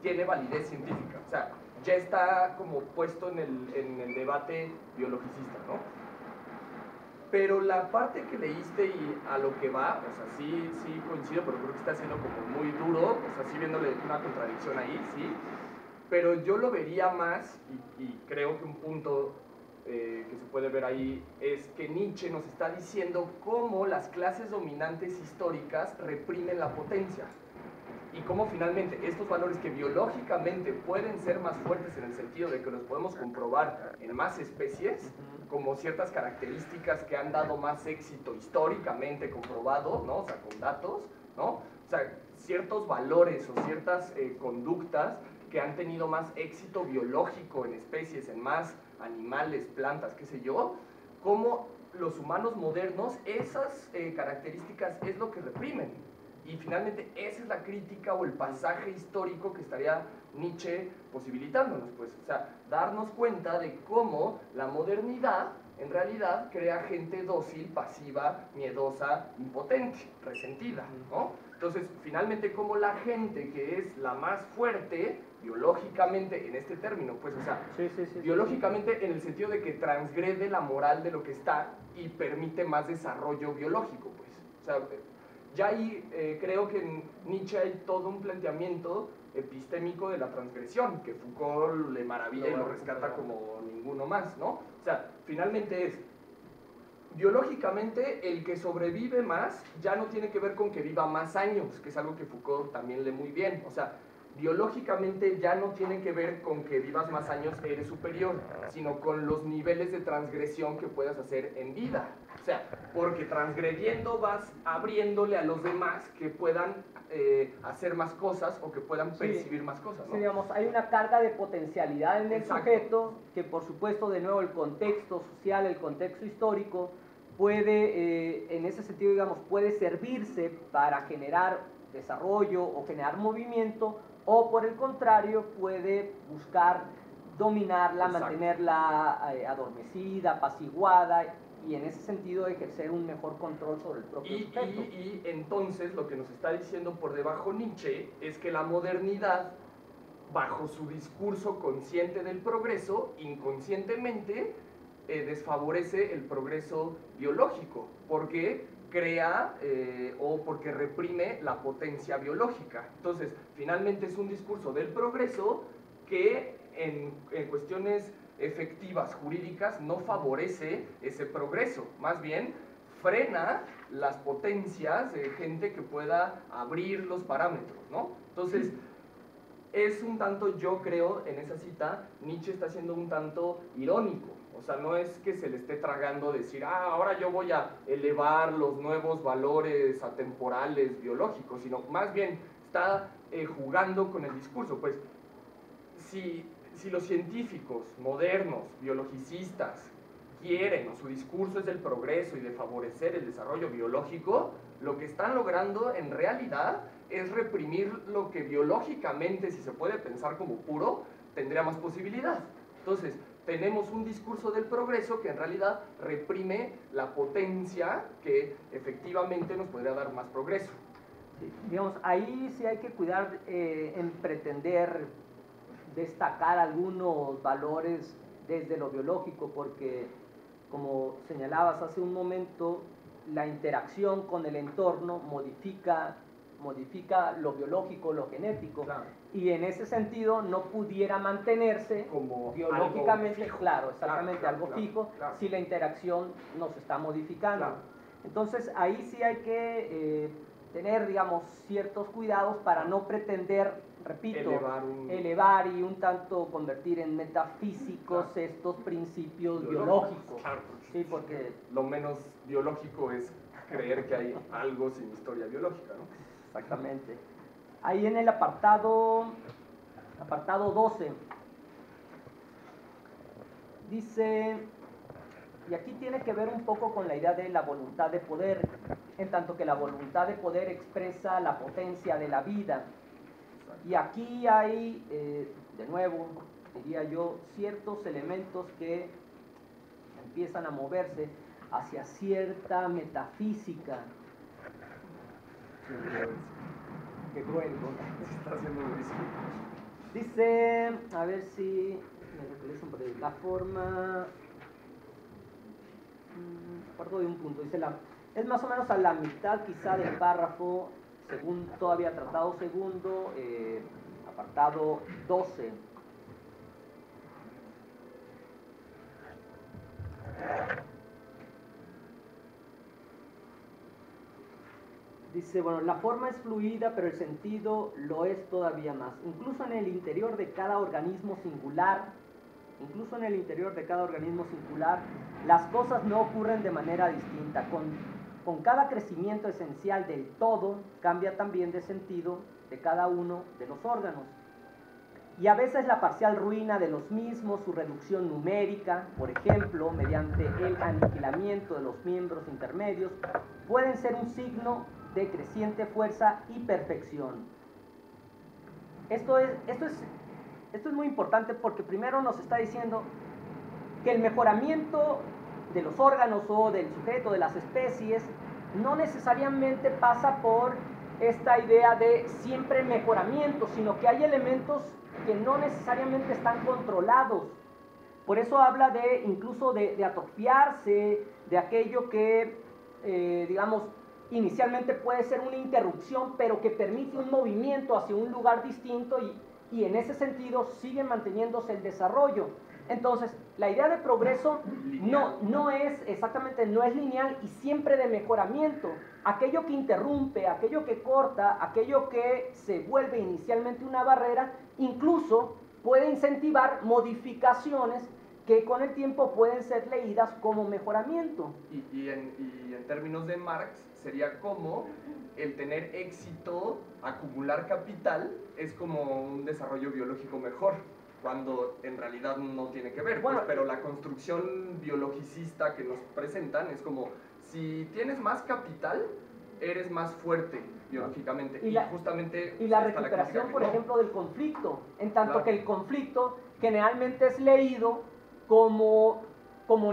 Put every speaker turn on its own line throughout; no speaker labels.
tiene validez científica, o sea, ya está como puesto en el debate biologicista, ¿no? Pero la parte que leíste y a lo que va, o sea, sí coincido, pero creo que está siendo como muy duro, o sea, sí viéndole una contradicción ahí, sí, pero yo lo vería más, y creo que un punto que se puede ver ahí es que Nietzsche nos está diciendo cómo las clases dominantes históricas reprimen la potencia y cómo finalmente estos valores que biológicamente pueden ser más fuertes en el sentido de que los podemos comprobar en más especies, como ciertas características que han dado más éxito históricamente comprobado, ¿no? O sea, con datos, ¿no? O sea, ciertos valores o ciertas conductas que han tenido más éxito biológico en especies, en más animales, plantas, qué sé yo, cómo los humanos modernos esas características es lo que reprimen. Y finalmente esa es la crítica o el pasaje histórico que estaría Nietzsche posibilitándonos, pues, o sea, darnos cuenta de cómo la modernidad en realidad crea gente dócil, pasiva, miedosa, impotente, resentida, ¿no? Entonces, finalmente, como la gente que es la más fuerte, biológicamente, en este término, pues, o sea, biológicamente en el sentido de que transgrede la moral de lo que está y permite más desarrollo biológico, pues, o sea, ya ahí creo que en Nietzsche hay todo un planteamiento epistémico de la transgresión, que Foucault le maravilla y lo rescata como ninguno más, ¿no? O sea, finalmente es, biológicamente el que sobrevive más ya no tiene que ver con que viva más años, que es algo que Foucault también lee muy bien, o sea, biológicamente ya no tiene que ver con que vivas más años, eres superior, sino con los niveles de transgresión que puedas hacer en vida. O sea, porque transgrediendo vas abriéndole a los demás que puedan hacer más cosas o que puedan percibir más cosas, ¿no?
Sí, digamos, hay una carga de potencialidad en el sujeto que, por supuesto, de nuevo, el contexto social, el contexto histórico puede, en ese sentido, digamos, puede servirse para generar desarrollo o generar movimiento, o por el contrario puede buscar dominarla, mantenerla adormecida, apaciguada, y en ese sentido ejercer un mejor control sobre el propio sujeto.
Y entonces lo que nos está diciendo por debajo Nietzsche es que la modernidad, bajo su discurso consciente del progreso, inconscientemente desfavorece el progreso biológico, porque crea o porque reprime la potencia biológica. Entonces, finalmente es un discurso del progreso que en cuestiones efectivas jurídicas no favorece ese progreso, más bien frena las potencias de gente que pueda abrir los parámetros, ¿no? Entonces, es un tanto, yo creo, en esa cita, Nietzsche está siendo un tanto irónico. O sea, no es que se le esté tragando decir, ahora yo voy a elevar los nuevos valores atemporales biológicos, sino más bien está jugando con el discurso. Pues, si los científicos modernos, biologicistas, quieren, o su discurso es del progreso y de favorecer el desarrollo biológico, lo que están logrando en realidad es reprimir lo que biológicamente, si se puede pensar como puro, tendría más posibilidad. Entonces, tenemos un discurso del progreso que en realidad reprime la potencia que efectivamente nos podría dar más progreso.
Sí, digamos, ahí sí hay que cuidar en pretender destacar algunos valores desde lo biológico, porque como señalabas hace un momento, la interacción con el entorno modifica lo biológico, lo genético,
claro.
Y en ese sentido no pudiera mantenerse
como
biológicamente, claro, exactamente, algo fijo,
claro.
Si la interacción nos está modificando. Claro. Entonces ahí sí hay que tener, digamos, ciertos cuidados para no pretender, repito, elevar y un tanto convertir en metafísicos estos principios biológicos.
Claro,
sí, porque
lo menos biológico es creer que hay algo sin historia biológica, ¿no?
Exactamente. Ahí en el apartado 12 dice, y aquí tiene que ver un poco con la idea de la voluntad de poder, en tanto que la voluntad de poder expresa la potencia de la vida. Y aquí hay, de nuevo, diría yo, ciertos elementos que empiezan a moverse hacia cierta metafísica. Qué cruel, ¿no?
Se está haciendo durísimo.
Dice, a ver si me recuerdo un poco, la forma, aparto de un punto, dice, es más o menos a la mitad quizá del párrafo, según todavía tratado segundo, apartado 12. Dice, bueno, la forma es fluida, pero el sentido lo es todavía más. Incluso en el interior de cada organismo singular, las cosas no ocurren de manera distinta. Con cada crecimiento esencial del todo, cambia también de sentido de cada uno de los órganos. Y a veces la parcial ruina de los mismos, su reducción numérica, por ejemplo, mediante el aniquilamiento de los miembros intermedios, pueden ser un signo de creciente fuerza y perfección. Esto es muy importante porque primero nos está diciendo que el mejoramiento de los órganos o del sujeto, de las especies, no necesariamente pasa por esta idea de siempre mejoramiento, sino que hay elementos que no necesariamente están controlados. Por eso habla incluso de atrofiarse, de aquello que, digamos, inicialmente puede ser una interrupción, pero que permite un movimiento hacia un lugar distinto y en ese sentido sigue manteniéndose el desarrollo. Entonces, la idea de progreso no es exactamente, no es lineal y siempre de mejoramiento. Aquello que interrumpe, aquello que corta, aquello que se vuelve inicialmente una barrera, incluso puede incentivar modificaciones que con el tiempo pueden ser leídas como mejoramiento.
Y en términos de Marx, sería como el tener éxito, acumular capital, es como un desarrollo biológico mejor, cuando en realidad no tiene que ver. Bueno, pues, pero la construcción biologicista que nos presentan es como, si tienes más capital, eres más fuerte biológicamente.
Y la recuperación, por ejemplo, del conflicto, en tanto que el conflicto generalmente es leído como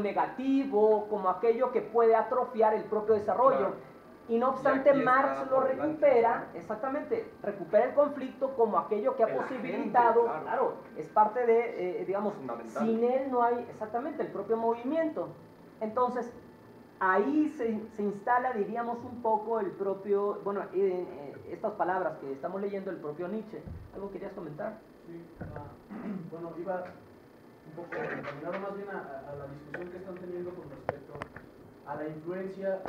negativo, como aquello que puede atrofiar el propio desarrollo. Claro. Y no obstante, Marx lo recupera, exactamente, recupera el conflicto como aquello que ha posibilitado, claro, es parte de, digamos, sin él no hay exactamente el propio movimiento. Entonces, ahí se instala, diríamos, un poco el propio, bueno, estas palabras que estamos leyendo, el propio Nietzsche. ¿Algo querías comentar?
Sí, bueno, iba un poco encaminado más bien a la discusión que están teniendo con respecto a la influencia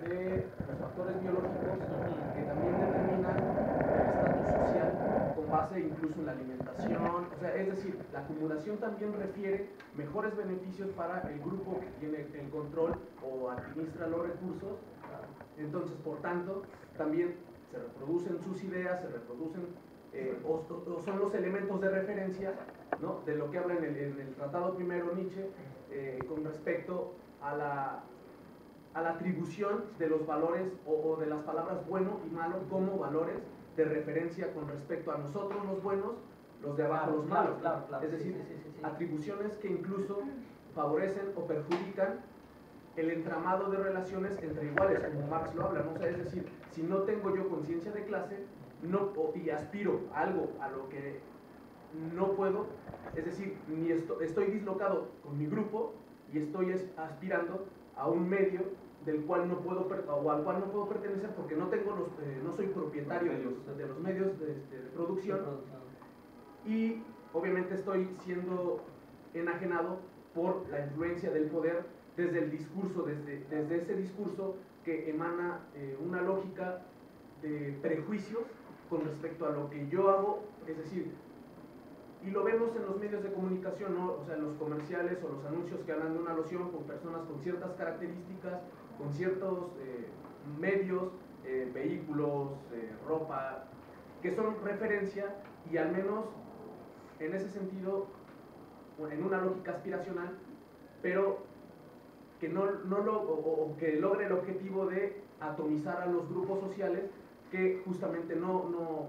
de los factores biológicos que también determinan el estatus social con base incluso en la alimentación, o sea, es decir, la acumulación también refiere mejores beneficios para el grupo que tiene el control o administra los recursos. Entonces, por tanto, también se reproducen sus ideas, se reproducen o son los elementos de referencia, ¿no?, de lo que habla en el Tratado Primero Nietzsche con respecto a la atribución de los valores o de las palabras bueno y malo como valores de referencia con respecto a nosotros los buenos, los de abajo los malos.
Claro.
Es decir, sí. Atribuciones que incluso favorecen o perjudican el entramado de relaciones entre iguales, como Marx lo habla, ¿no? O sea, es decir, si no tengo yo conciencia de clase y aspiro a algo a lo que no puedo, es decir, ni estoy dislocado con mi grupo y estoy aspirando a un medio del cual no puedo o al cual no puedo pertenecer porque no tengo no soy propietario de los medios de producción y obviamente estoy siendo enajenado por la influencia del poder desde el discurso, desde ese discurso que emana una lógica de prejuicios con respecto a lo que yo hago, es decir, y lo vemos en los medios de comunicación, ¿no? O sea, en los comerciales o los anuncios que hablan de una loción con personas con ciertas características, con ciertos medios, vehículos, ropa, que son referencia y al menos en ese sentido, en una lógica aspiracional, pero que que logre el objetivo de atomizar a los grupos sociales que justamente no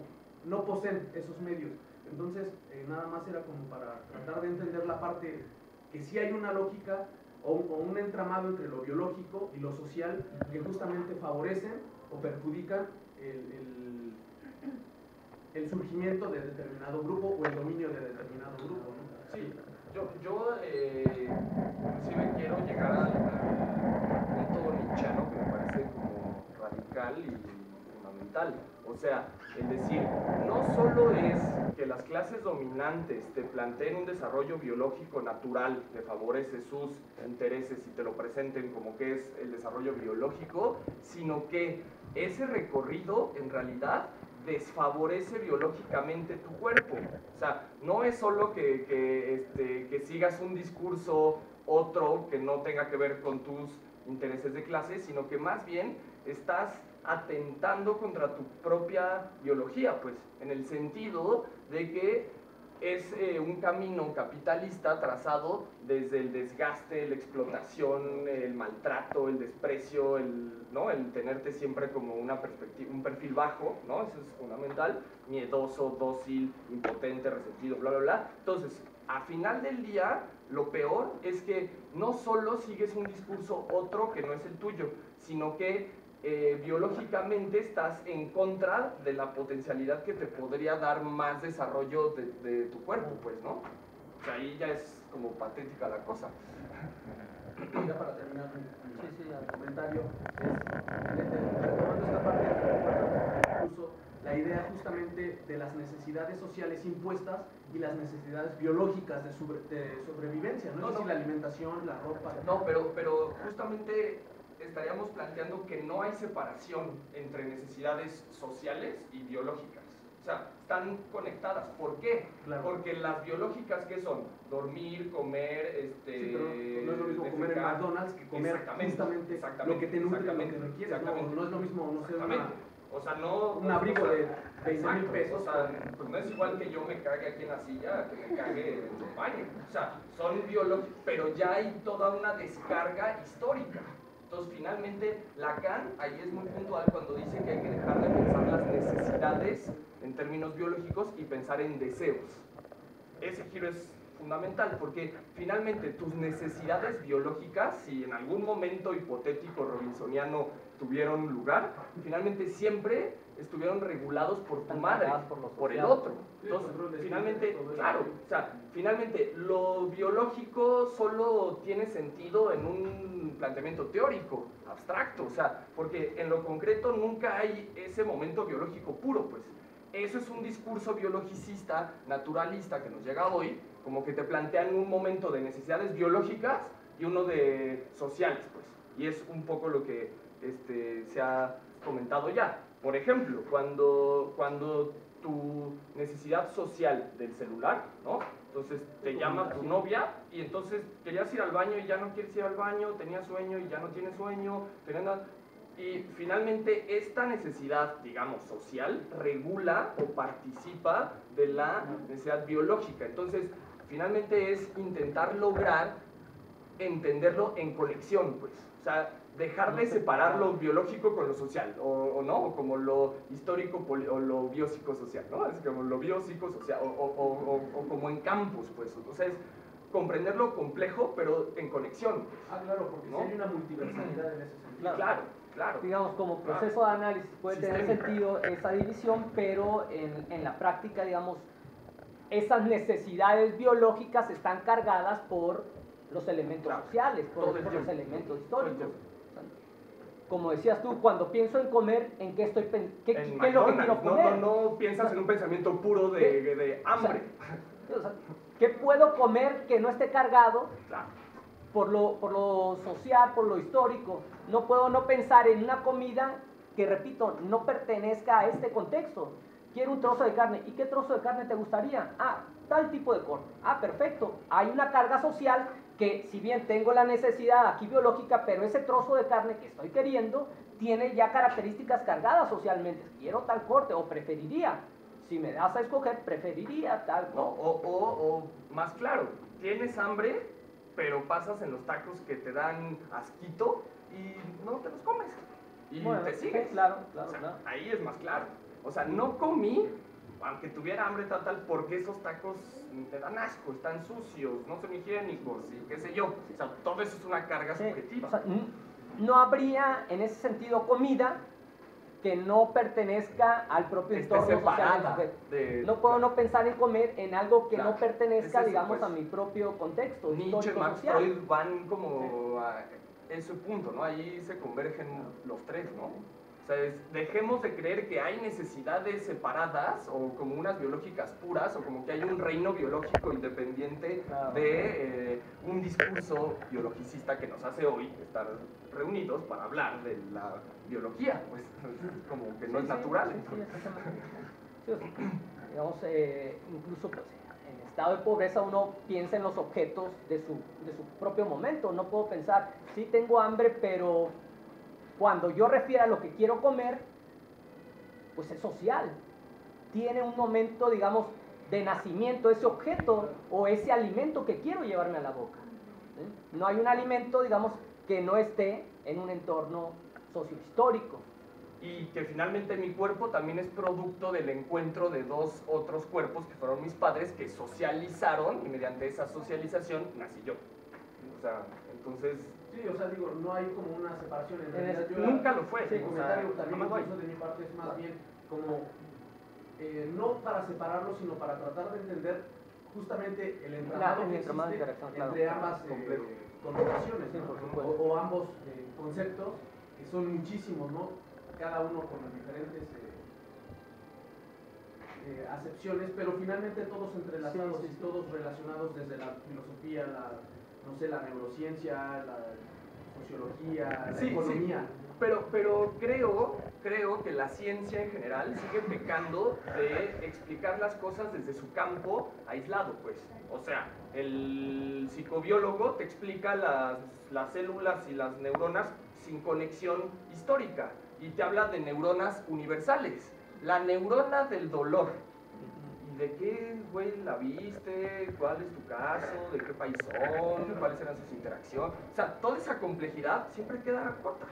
poseen esos medios. Entonces, nada más era como para tratar de entender la parte que sí hay una lógica o un entramado entre lo biológico y lo social que justamente favorecen o perjudican el surgimiento de determinado grupo o el dominio
yo inclusive quiero llegar al punto nietzscheano que me parece como radical y fundamental. O sea, es decir, no solo es que las clases dominantes te planteen un desarrollo biológico natural que favorece sus intereses y te lo presenten como que es el desarrollo biológico, sino que ese recorrido en realidad desfavorece biológicamente tu cuerpo. O sea, no es solo que sigas un discurso otro que no tenga que ver con tus intereses de clase, sino que más bien estás atentando contra tu propia biología, pues, en el sentido de que es un camino capitalista trazado desde el desgaste, la explotación, el maltrato, el desprecio, ¿no? El tenerte siempre como una perspectiva, un perfil bajo, ¿no? Eso es fundamental, miedoso, dócil, impotente, resentido, bla, bla, bla. Entonces, a final del día, lo peor es que no solo sigues un discurso otro que no es el tuyo, sino que biológicamente estás en contra de la potencialidad que te podría dar más desarrollo de tu cuerpo, pues, ¿no? O sea, ahí ya es como patética la cosa.
Ya para terminar mi comentario, retomando esta parte, incluso la idea justamente de las necesidades sociales impuestas y las necesidades biológicas de sobrevivencia, ¿no? Es decir, la alimentación, la ropa.
No, pero justamente estaríamos planteando que no hay separación entre necesidades sociales y biológicas. O sea, están conectadas. ¿Por qué?
Claro.
Porque las biológicas, ¿qué son? Dormir, comer,
Sí, pero no es lo mismo comer en McDonald's que comer justamente lo que te nutre, lo que requieres. No es lo mismo, no sé,
o sea, no,
un abrigo de 20,000 pesos.
O sea, pues no es igual que yo me cague aquí en la silla que me cague en el baño. O sea, son biológicos, pero ya hay toda una descarga histórica. Entonces, finalmente, Lacan ahí es muy puntual cuando dice que hay que dejar de pensar las necesidades en términos biológicos y pensar en deseos. Ese giro es fundamental porque finalmente tus necesidades biológicas, si en algún momento hipotético robinsoniano tuvieron lugar, finalmente siempre estuvieron regulados por tu madre, por el otro. Entonces, finalmente, claro, o sea, finalmente lo biológico solo tiene sentido en un planteamiento teórico, abstracto, o sea, porque en lo concreto nunca hay ese momento biológico puro, pues. Eso es un discurso biologicista, naturalista que nos llega hoy, como que te plantean un momento de necesidades biológicas y uno de sociales, pues. Y es un poco lo que se ha comentado ya. Por ejemplo, cuando tu necesidad social del celular, ¿no? Entonces te llama tu novia y entonces querías ir al baño y ya no quieres ir al baño, tenías sueño y ya no tienes sueño, y finalmente esta necesidad, digamos, social, regula o participa de la necesidad biológica. Entonces, finalmente es intentar lograr entenderlo en conexión, pues. O sea, dejar de separar lo biológico con lo social, o no, o como lo histórico o lo biopsicosocial, ¿no? Es como lo biopsicosocial, o como en campos, pues. O sea, es comprender lo complejo, pero en conexión.
Ah, claro, porque ¿no? Sí hay una multiversalidad en ese sentido.
Claro.
Digamos, como proceso de análisis puede tener sentido esa división, pero en la práctica, digamos, esas necesidades biológicas están cargadas por los elementos sociales, por los elementos históricos. Como decías tú, cuando pienso en comer, ¿en qué estoy ¿qué es lo que quiero comer?
No piensas en un pensamiento puro de hambre.
O sea, ¿qué puedo comer que no esté cargado por lo social, por lo histórico? No puedo no pensar en una comida que, repito, no pertenezca a este contexto. Quiero un trozo de carne. ¿Y qué trozo de carne te gustaría? Ah, tal tipo de corte. Ah, perfecto. Hay una carga social que, si bien tengo la necesidad aquí biológica, pero ese trozo de carne que estoy queriendo tiene ya características cargadas socialmente. Quiero tal corte o preferiría. Si me das a escoger, preferiría tal corte.
O más claro, tienes hambre, pero pasas en los tacos que te dan asquito y no te los comes. Y te sigues.
Sí, claro.
Ahí es más claro. O sea, no comí, aunque tuviera hambre tal, porque esos tacos te dan asco, están sucios, no son higiénicos y qué sé yo. O sea, todo eso es una carga subjetiva.
O sea, no habría en ese sentido comida que no pertenezca al propio
Esté
entorno social del
separada
sujeto.
de-
No puedo no pensar en comer en algo que
Claro,
no pertenezca,
es eso,
digamos,
pues.
a mi propio contexto
Nietzsche,
histórico
Marx,
social.
Freud van como a ese punto, ¿no? Ahí se convergen los tres, ¿no? O sea, dejemos de creer que hay necesidades separadas o como unas biológicas puras o como que hay un reino biológico independiente
Claro.
de un discurso biologicista que nos hace hoy estar reunidos para hablar de la biología, pues como que no es natural.
Sí, exactamente. Sí, o sea, digamos, incluso pues, en estado de pobreza uno piensa en los objetos de su propio momento. No puedo pensar, sí tengo hambre, pero cuando yo refiero a lo que quiero comer, pues es social. Tiene un momento, digamos, de nacimiento ese objeto o ese alimento que quiero llevarme a la boca. ¿Sí? No hay un alimento, digamos, que no esté en un entorno sociohistórico.
Y que finalmente mi cuerpo también es producto del encuentro de dos otros cuerpos que fueron mis padres que socializaron y mediante esa socialización nací yo. O sea, entonces...
Sí, o sea, digo, no hay como una separación en
En
realidad.
el-
Yo
nunca lo fue.
Sí,
O
comentario
sea,
también
jamás lo hay.
incluso de mi parte es más bien como no para separarlo, sino para tratar de entender justamente el entramado
El
que
entramado de
existe
interacción, claro.
entre ambas
Complejo.
connotaciones,
Sí,
¿no?
por supuesto.
o ambos conceptos, que son muchísimos, ¿no? Cada uno con diferentes acepciones, pero finalmente todos entrelazados
Sí, sí,
y todos relacionados desde la filosofía, no sé, la neurociencia, la sociología, la
Sí,
economía.
sí. Pero creo que la ciencia en general sigue pecando de explicar las cosas desde su campo aislado, pues. O sea, el psicobiólogo te explica las células y las neuronas sin conexión histórica y te habla de neuronas universales. La neurona del dolor. ¿Y de qué, güey, la viste? ¿Cuál es tu caso? ¿De qué país son? ¿Cuáles eran sus interacciones? O sea, toda esa complejidad siempre queda corta.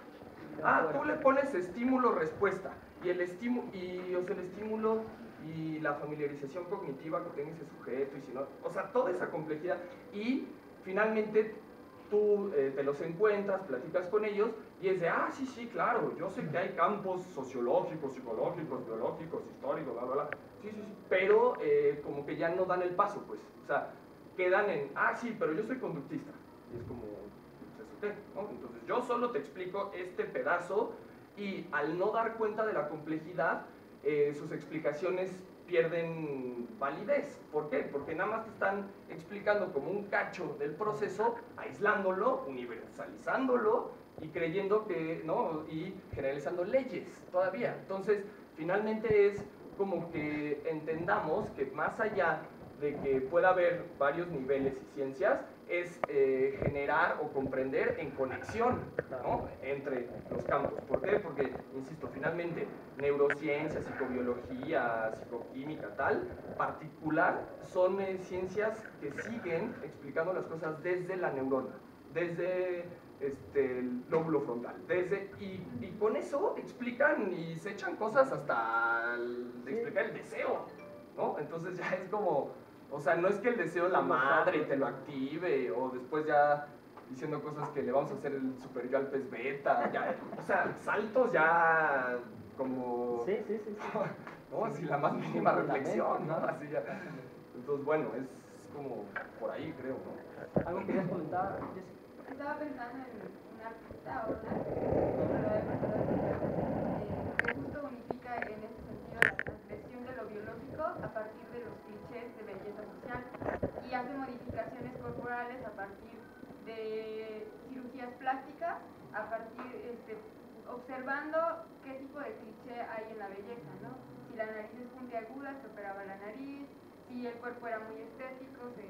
Tú le pones estímulo-respuesta y el estímulo y la familiarización cognitiva que tiene ese sujeto y si no, o sea, toda esa complejidad y finalmente tú te los encuentras, platicas con ellos y es de, sí, claro, yo sé que hay campos sociológicos, psicológicos, biológicos, históricos, bla, bla, bla, sí, pero como que ya no dan el paso, pues, o sea, quedan en, sí, pero yo soy conductista y es como, ¿no? Entonces yo solo te explico este pedazo y al no dar cuenta de la complejidad, sus explicaciones pierden validez. ¿Por qué? Porque nada más te están explicando como un cacho del proceso, aislándolo, universalizándolo y creyendo que, ¿no? Y generalizando leyes todavía. Entonces, finalmente es como que entendamos que más allá de que pueda haber varios niveles y ciencias, es generar o comprender en conexión, ¿no? Entre los campos. ¿Por qué? Porque, insisto, finalmente, neurociencia, psicobiología, psicoquímica, tal, particular, son ciencias que siguen explicando las cosas desde la neurona, desde el lóbulo frontal, y con eso explican y se echan cosas hasta de explicar el deseo, ¿no? Entonces ya es como... O sea, no es que el deseo de la madre y te lo active, o después ya diciendo cosas que le vamos a hacer el super yo al pez beta, ya, o sea, saltos ya como...
Sí.
¿no? Así la más mínima reflexión, ¿no? Así ya. Entonces, bueno, es como por ahí, creo, ¿no?
¿Algo querías comentar, Jessica?
Estaba pensando en una artista que justo unifica en ese sentido la transgresión de lo biológico a partir de los clichés de belleza social y hace modificaciones corporales a partir de cirugías plásticas, a partir, observando qué tipo de cliché hay en la belleza, ¿no? Si la nariz es puntiaguda, se operaba la nariz, si el cuerpo era muy estético, se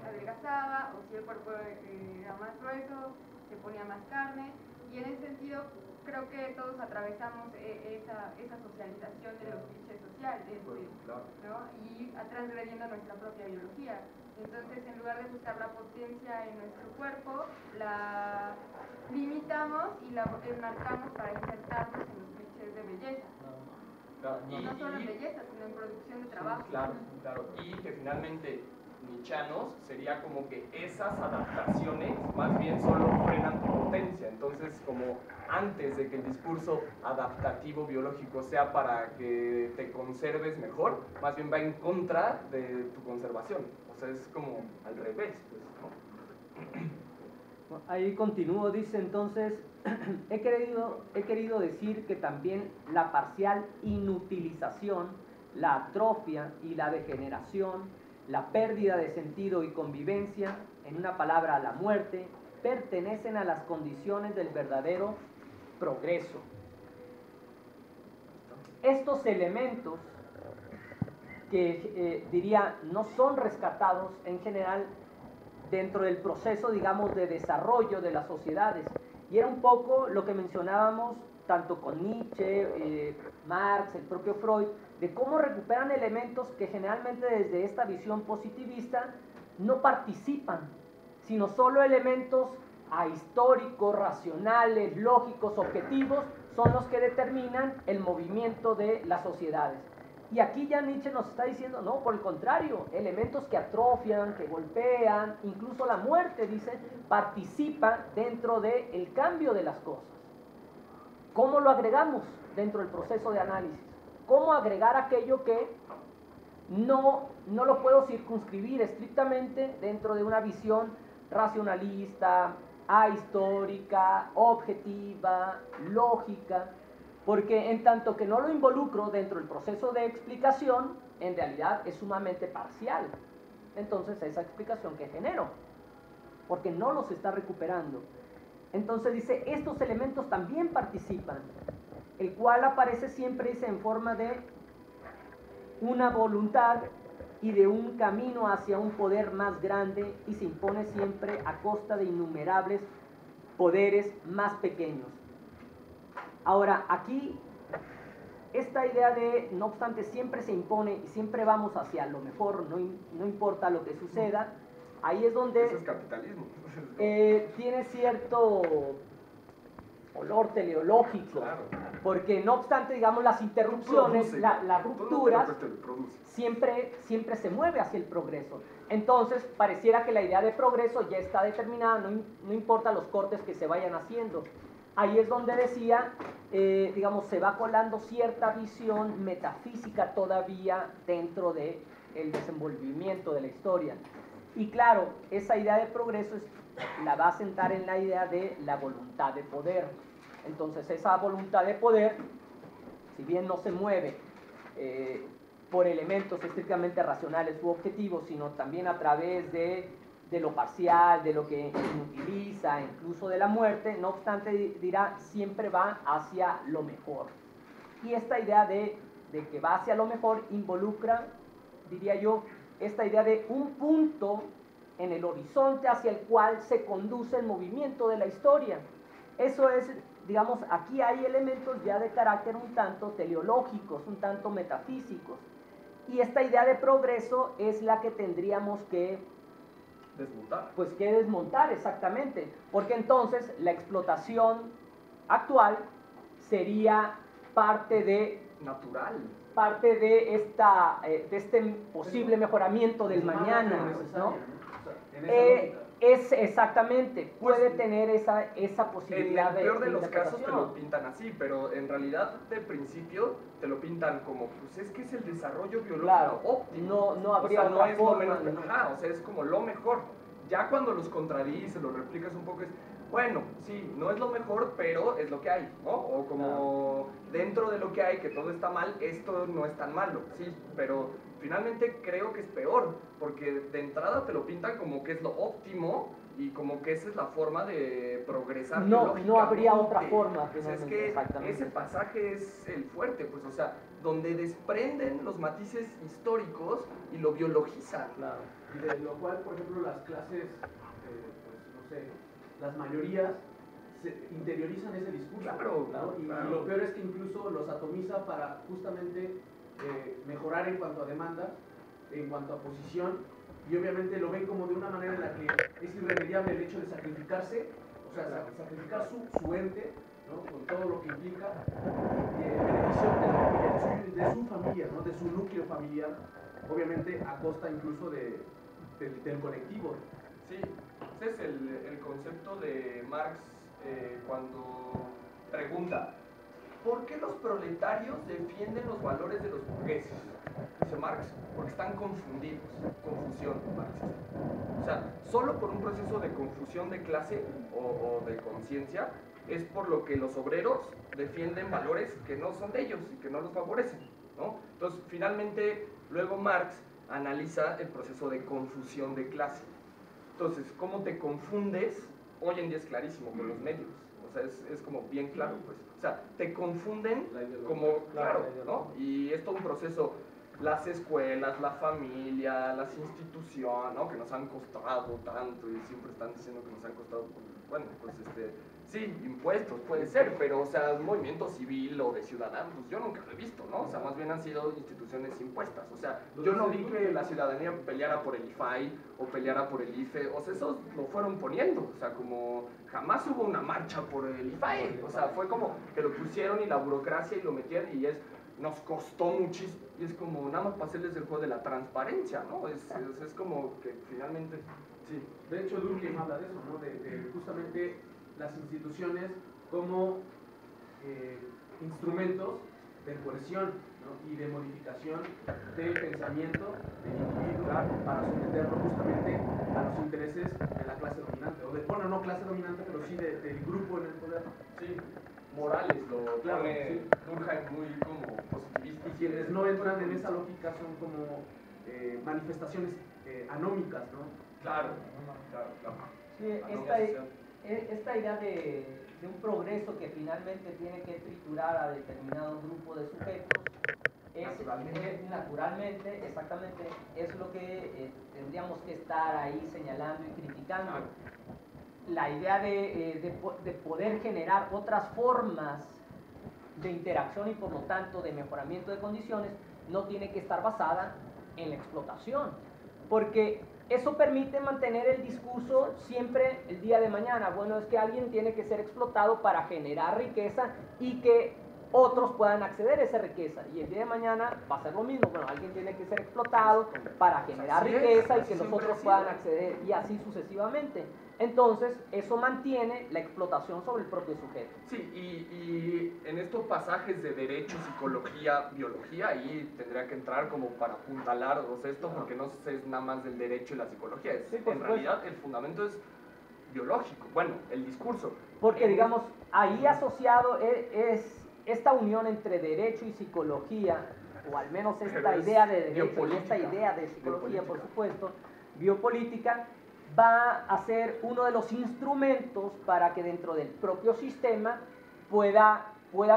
adelgazaba, o si el cuerpo era más grueso, se ponía más carne, y en ese sentido creo que todos atravesamos esa socialización de los clichés sociales, ¿no? Y transgrediendo nuestra propia biología. Entonces, en lugar de buscar la potencia en nuestro cuerpo, la limitamos y la enmarcamos para insertarnos en los clichés de belleza.
Claro,
No solo en belleza, sino en producción de trabajo.
Claro. Y que finalmente nietzscheanos, sería como que esas adaptaciones más bien solo frenan tu potencia. Entonces, como antes de que el discurso adaptativo biológico sea para que te conserves mejor, más bien va en contra de tu conservación. O sea, es como al revés, pues, ¿no?
Ahí continúo, dice entonces, he querido decir que también la parcial inutilización, la atrofia y la degeneración, la pérdida de sentido y convivencia, en una palabra, la muerte, pertenecen a las condiciones del verdadero progreso. Estos elementos que diría no son rescatados en general dentro del proceso, digamos, de desarrollo de las sociedades. Y era un poco lo que mencionábamos tanto con Nietzsche, Marx, el propio Freud, de cómo recuperan elementos que generalmente desde esta visión positivista no participan, sino solo elementos ahistóricos, racionales, lógicos, objetivos, son los que determinan el movimiento de las sociedades. Y aquí ya Nietzsche nos está diciendo, no, por el contrario, elementos que atrofian, que golpean, incluso la muerte, dice, participa dentro del cambio de las cosas. ¿Cómo lo agregamos dentro del proceso de análisis? ¿Cómo agregar aquello que no lo puedo circunscribir estrictamente dentro de una visión racionalista, ahistórica, objetiva, lógica? Porque en tanto que no lo involucro dentro del proceso de explicación, en realidad es sumamente parcial. Entonces esa explicación que genero, porque no los está recuperando. Entonces dice, estos elementos también participan, el cual aparece siempre, dice, en forma de una voluntad y de un camino hacia un poder más grande y se impone siempre a costa de innumerables poderes más pequeños. Ahora, aquí, esta idea de, no obstante, siempre se impone y siempre vamos hacia lo mejor, no importa lo que suceda, ahí es donde
eso es capitalismo.
Tiene cierto olor teleológico,
Claro.
porque no obstante, digamos, las interrupciones, las rupturas, siempre se mueve hacia el progreso. Entonces, pareciera que la idea de progreso ya está determinada, no importa los cortes que se vayan haciendo. Ahí es donde decía, digamos, se va colando cierta visión metafísica todavía dentro del desenvolvimiento de la historia. Y claro, esa idea de progreso la va a sentar en la idea de la voluntad de poder. Entonces, esa voluntad de poder, si bien no se mueve por elementos estrictamente racionales u objetivos, sino también a través de lo parcial, de lo que inutiliza, incluso de la muerte, no obstante, dirá, siempre va hacia lo mejor. Y esta idea de que va hacia lo mejor involucra, diría yo, esta idea de un punto en el horizonte hacia el cual se conduce el movimiento de la historia. Eso es, digamos, aquí hay elementos ya de carácter un tanto teleológicos, un tanto metafísicos. Y esta idea de progreso es la que tendríamos que
desmontar.
Pues que desmontar, exactamente. Porque entonces la explotación actual sería parte de
natural.
Parte de este posible mejoramiento del mañana, ¿no? Es exactamente, puede tener esa posibilidad de
en el peor de los casos te
interpretación.
lo pintan así, pero en realidad de principio te lo pintan como, pues es que es el desarrollo biológico
Claro,
óptimo.
no habría
o sea, no
otra
es
forma,
lo menos,
¿no?
ajá, o sea, es como lo mejor. Ya cuando los contradices, los replicas un poco, es, bueno, sí, no es lo mejor, pero es lo que hay, ¿no? O como dentro de lo que hay, que todo está mal, esto no es tan malo, sí, pero finalmente creo que es peor, porque de entrada te lo pintan como que es lo óptimo y como que esa es la forma de progresar.
No habría otra forma.
Pues es que ese pasaje es el fuerte, pues, o sea, donde desprenden los matices históricos y lo biologizan.
Claro. Y de lo cual, por ejemplo, las clases, pues no sé, las mayorías interiorizan ese discurso.
Claro,
¿no? Y lo peor es que incluso los atomiza para justamente mejorar en cuanto a demanda, en cuanto a posición, y obviamente lo ven como de una manera en la que es irremediable el hecho de sacrificarse, o sea, sacrificar su ente, ¿no? Con todo lo que implica, en beneficio de su familia, ¿no? De su núcleo familiar, obviamente a costa incluso de del colectivo.
Sí, ese es el concepto de Marx cuando pregunta, ¿por qué los proletarios defienden los valores de los burgueses? Dice Marx, porque están confundidos, confusión marxista. O sea, solo por un proceso de confusión de clase o de conciencia es por lo que los obreros defienden valores que no son de ellos y que no los favorecen, ¿no? Entonces, finalmente, luego Marx analiza el proceso de confusión de clase. Entonces, ¿cómo te confundes? Hoy en día es clarísimo con los medios, o sea, es como bien claro, pues. O sea, te confunden como, claro, ¿no? Y es todo un proceso, las escuelas, la familia, las instituciones, ¿no? Que nos han costado tanto y siempre están diciendo que nos han costado, bueno, pues sí, impuestos puede ser, pero, o sea, un movimiento civil o de ciudadanos, pues yo nunca lo he visto, ¿no? O sea, más bien han sido instituciones impuestas, o sea, yo no vi que la ciudadanía peleara por el IFAI o peleara por el IFE, o sea, esos lo fueron poniendo, o sea, como jamás hubo una marcha por el IFAI, o sea, fue como que lo pusieron y la burocracia y lo metieron y nos costó muchísimo, y es como nada más para hacerles el juego de la transparencia, ¿no? Es como que finalmente, sí.
De hecho, Durkheim habla de eso, ¿no? De justamente las instituciones como instrumentos de coerción, ¿no? Y de modificación del pensamiento del individuo para someterlo justamente a los intereses de la clase dominante, o bueno, no clase dominante, pero sí del grupo en el poder.
Sí, Morales lo pone Durkheim muy como positivista.
Y quienes no entran en esa lógica son como manifestaciones anómicas, ¿no?
Claro.
Sí, esta idea de un progreso que finalmente tiene que triturar a determinado grupo de sujetos naturalmente, exactamente, es lo que tendríamos que estar ahí señalando y criticando. La idea de poder generar otras formas de interacción y por lo tanto de mejoramiento de condiciones no tiene que estar basada en la explotación, porque eso permite mantener el discurso siempre el día de mañana. Bueno, es que alguien tiene que ser explotado para generar riqueza y que otros puedan acceder a esa riqueza. Y el día de mañana va a ser lo mismo. Bueno, alguien tiene que ser explotado para generar riqueza y que los otros puedan acceder, y así sucesivamente. Entonces, eso mantiene la explotación sobre el propio sujeto.
Sí, y en estos pasajes de derecho, psicología, biología, ahí tendría que entrar como para apuntalar esto, porque no es nada más del derecho y la psicología. En realidad, el fundamento es biológico, bueno, el discurso.
Porque, digamos, ahí asociado es esta unión entre derecho y psicología, o al menos esta idea de derecho y esta idea de psicología, por supuesto, biopolítica, va a ser uno de los instrumentos para que dentro del propio sistema pueda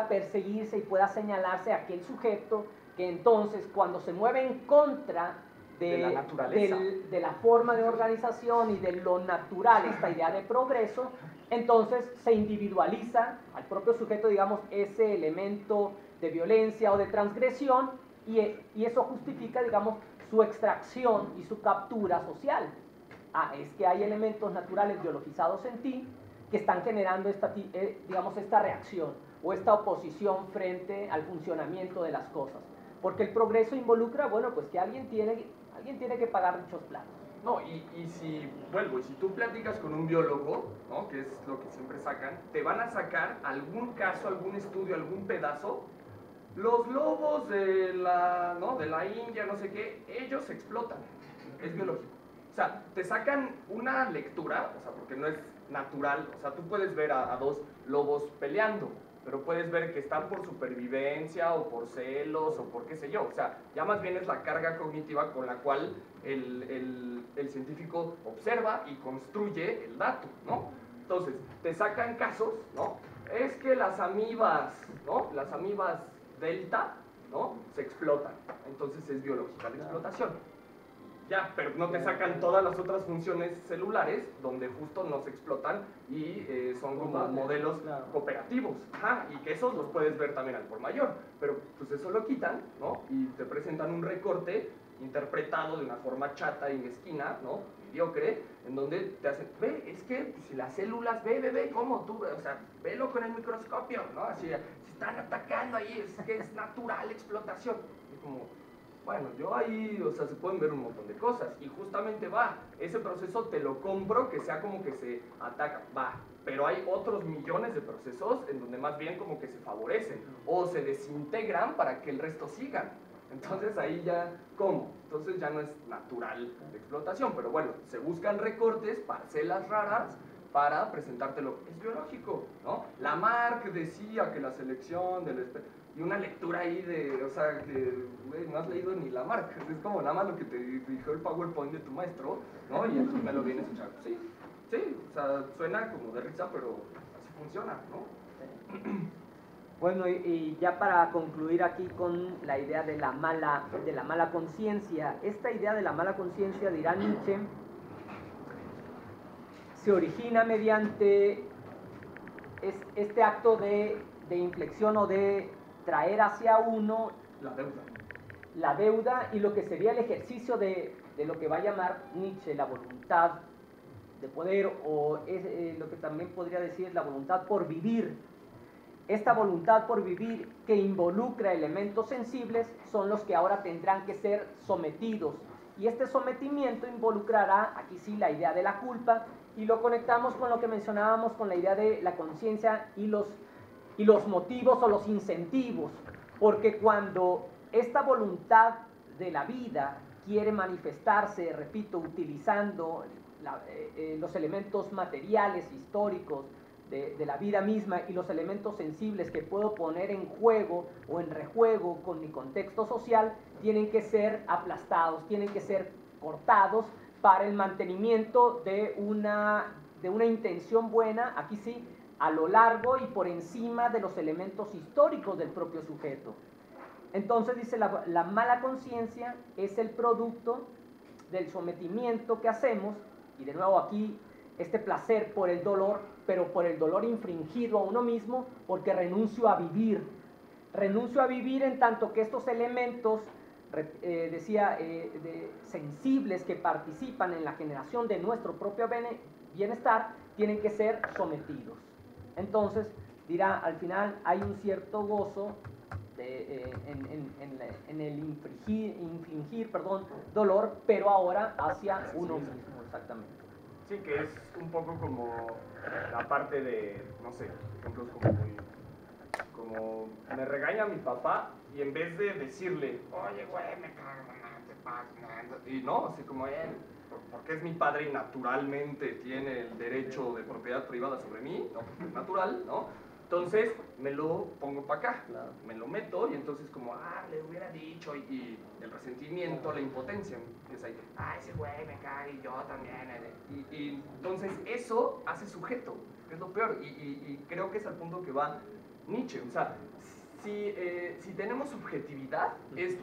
perseguirse y pueda señalarse a aquel sujeto que entonces, cuando se mueve en contra de
la naturaleza,
de la forma de organización y de lo natural, esta idea de progreso, entonces se individualiza al propio sujeto, digamos, ese elemento de violencia o de transgresión, y eso justifica, digamos, su extracción y su captura social. Es que hay elementos naturales biologizados en ti que están generando digamos, esta reacción o esta oposición frente al funcionamiento de las cosas. Porque el progreso involucra, bueno, pues que alguien tiene que pagar dichos platos.
No, y si tú platicas con un biólogo, ¿no? Que es lo que siempre sacan, te van a sacar algún caso, algún estudio, algún pedazo. Los lobos de la India, no sé qué, ellos explotan, es biológico. O sea, te sacan una lectura, o sea, porque no es natural, o sea, tú puedes ver a dos lobos peleando, pero puedes ver que están por supervivencia o por celos o por qué sé yo, o sea, ya más bien es la carga cognitiva con la cual el científico observa y construye el dato, ¿no? Entonces, te sacan casos, ¿no? Es que las amibas, ¿no? Las amibas delta, ¿no? Se explotan, entonces es biológica la explotación. Ya, pero no te sacan todas las otras funciones celulares donde justo no se explotan y son como modelos cooperativos. Y que esos los puedes ver también al por mayor. Pero pues eso lo quitan, ¿no? Y te presentan un recorte interpretado de una forma chata y mezquina, ¿no? Mediocre, en donde te hacen, ve, es que pues, si las células, ve, ¿cómo tú? O sea, velo con el microscopio, ¿no? Así, se están atacando ahí, es que es natural explotación. Y como... Bueno, yo ahí, o sea, se pueden ver un montón de cosas y justamente va, ese proceso te lo compro que sea como que se ataca, va, pero hay otros millones de procesos en donde más bien como que se favorecen o se desintegran para que el resto sigan. Entonces ahí ya, ¿cómo? Entonces ya no es natural la explotación, pero bueno, se buscan recortes, parcelas raras para presentártelo. Es biológico, ¿no? Lamarck decía que la selección del y una lectura ahí de, o sea, que güey, no has leído ni Lamarck, es como nada más lo que te dijo el PowerPoint de tu maestro, ¿no? Y entonces me lo vienes a echar. Sí, sí, o sea, suena como de risa, pero así funciona, ¿no?
Bueno, y ya para concluir aquí con la idea de la mala conciencia, esta idea de la mala conciencia, dirá Nietzsche, se origina mediante este acto de inflexión o de traer hacia uno la deuda y lo que sería el ejercicio de lo que va a llamar Nietzsche la voluntad de poder, o lo que también podría decir la voluntad por vivir. Esta voluntad por vivir que involucra elementos sensibles son los que ahora tendrán que ser sometidos. Y este sometimiento involucrará, aquí sí, la idea de la culpa, y lo conectamos con lo que mencionábamos con la idea de la conciencia y los motivos o los incentivos. Porque cuando esta voluntad de la vida quiere manifestarse, repito, utilizando los elementos materiales, históricos, de la vida misma y los elementos sensibles que puedo poner en juego o en rejuego con mi contexto social, tienen que ser aplastados, tienen que ser cortados para el mantenimiento de una intención buena, aquí sí, a lo largo y por encima de los elementos históricos del propio sujeto. Entonces dice, la mala conciencia es el producto del sometimiento que hacemos, y de nuevo aquí este placer por el dolor, pero por el dolor infringido a uno mismo, porque renuncio a vivir. Renuncio a vivir en tanto que estos elementos, sensibles que participan en la generación de nuestro propio bienestar, tienen que ser sometidos. Entonces, dirá, al final hay un cierto gozo en el infligir dolor, pero ahora hacia uno mismo, exactamente.
Sí, que es un poco como la parte de, no sé, ejemplos como me regaña mi papá y en vez de decirle, oye, güey, me cago, no te pases, y no, así como él, porque es mi padre y naturalmente tiene el derecho de propiedad privada sobre mí, no, porque es natural, ¿no? Entonces me lo pongo para acá, claro, me lo meto y entonces como, le hubiera dicho y el resentimiento, la impotencia, empieza ahí, ese güey me caga y yo también. Y entonces eso hace sujeto, que es lo peor, y creo que es al punto que va Nietzsche, o sea, si tenemos subjetividad es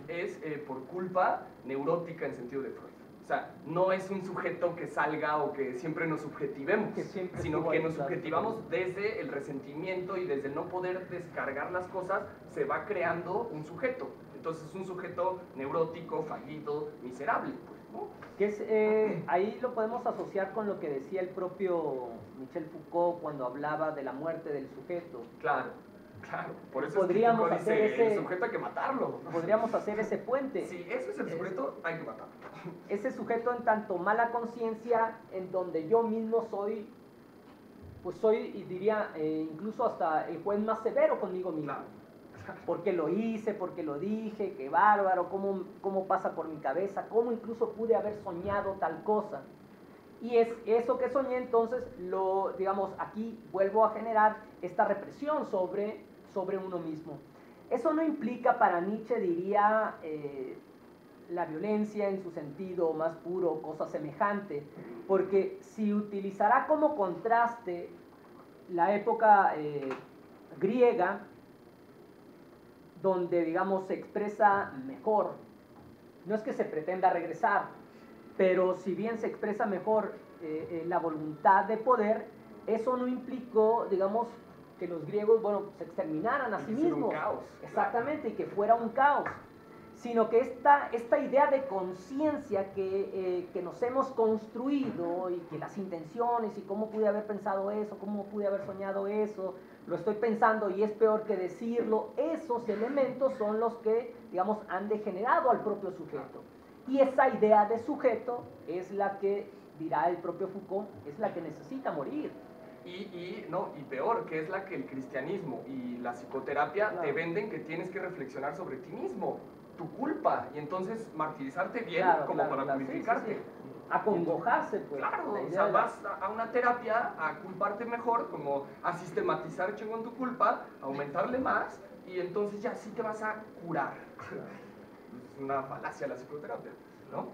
por culpa neurótica en sentido de Freud. O sea, no es un sujeto que salga o que siempre nos subjetivemos, sino que nos subjetivamos desde el resentimiento y desde el no poder descargar las cosas, se va creando un sujeto. Entonces es un sujeto neurótico, fallido, miserable, pues, ¿no?
Que es, ahí lo podemos asociar con lo que decía el propio Michel Foucault cuando hablaba de la muerte del sujeto.
Claro. Claro, por eso
podríamos
es que dice, el sujeto hay que matarlo.
Podríamos hacer ese puente.
Si eso es el sujeto, hay que matarlo.
Ese sujeto en tanto mala conciencia, en donde yo mismo soy, pues soy, y diría, incluso hasta el juez más severo conmigo mismo. Claro. Porque lo hice, porque lo dije, qué bárbaro, cómo pasa por mi cabeza, cómo incluso pude haber soñado tal cosa. Y es eso que soñé, entonces, digamos, aquí vuelvo a generar esta represión sobre uno mismo. Eso no implica para Nietzsche, diría, la violencia en su sentido más puro, cosa semejante, porque si utilizará como contraste la época griega, donde, digamos, se expresa mejor, no es que se pretenda regresar, pero si bien se expresa mejor la voluntad de poder, eso no implicó, digamos, que los griegos, se exterminaran a sí mismos.
Un caos.
Exactamente, y que fuera un caos. Sino que esta idea de conciencia que nos hemos construido y que las intenciones y cómo pude haber pensado eso, cómo pude haber soñado eso, lo estoy pensando y es peor que decirlo, esos elementos son los que, digamos, han degenerado al propio sujeto. Y esa idea de sujeto es la que, dirá el propio Foucault, es la que necesita morir.
Y peor, que es la que el cristianismo y la psicoterapia te venden, que tienes que reflexionar sobre ti mismo, tu culpa, y entonces martirizarte bien como para purificarte.
Sí. Acongojarse, pues.
Claro, o sea, vas a una terapia a culparte mejor, como a sistematizar chingón tu culpa, a aumentarle más, y entonces ya sí te vas a curar. Es una falacia la psicoterapia, ¿no?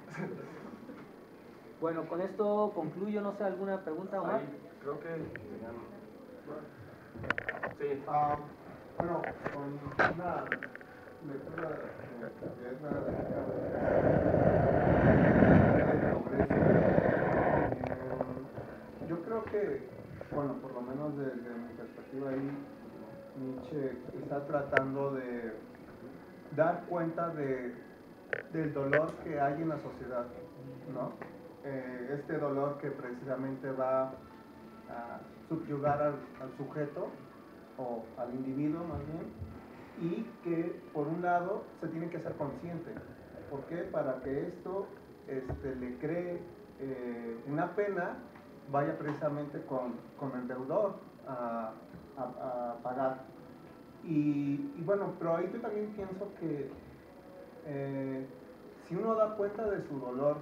Bueno, con esto concluyo, no sé, ¿alguna pregunta, Omar?
Creo que tenían... Sí.
Bueno, con una lectura que es la del progreso, yo creo que, bueno, por lo menos desde mi perspectiva ahí, Nietzsche está tratando de dar cuenta del dolor que hay en la sociedad, ¿no? Este dolor que precisamente va a subyugar al sujeto o al individuo más bien, y que por un lado se tiene que ser consciente. ¿Por qué? Para que esto le cree una pena, vaya precisamente con el deudor a pagar. Y bueno, pero ahí yo también pienso que si uno da cuenta de su dolor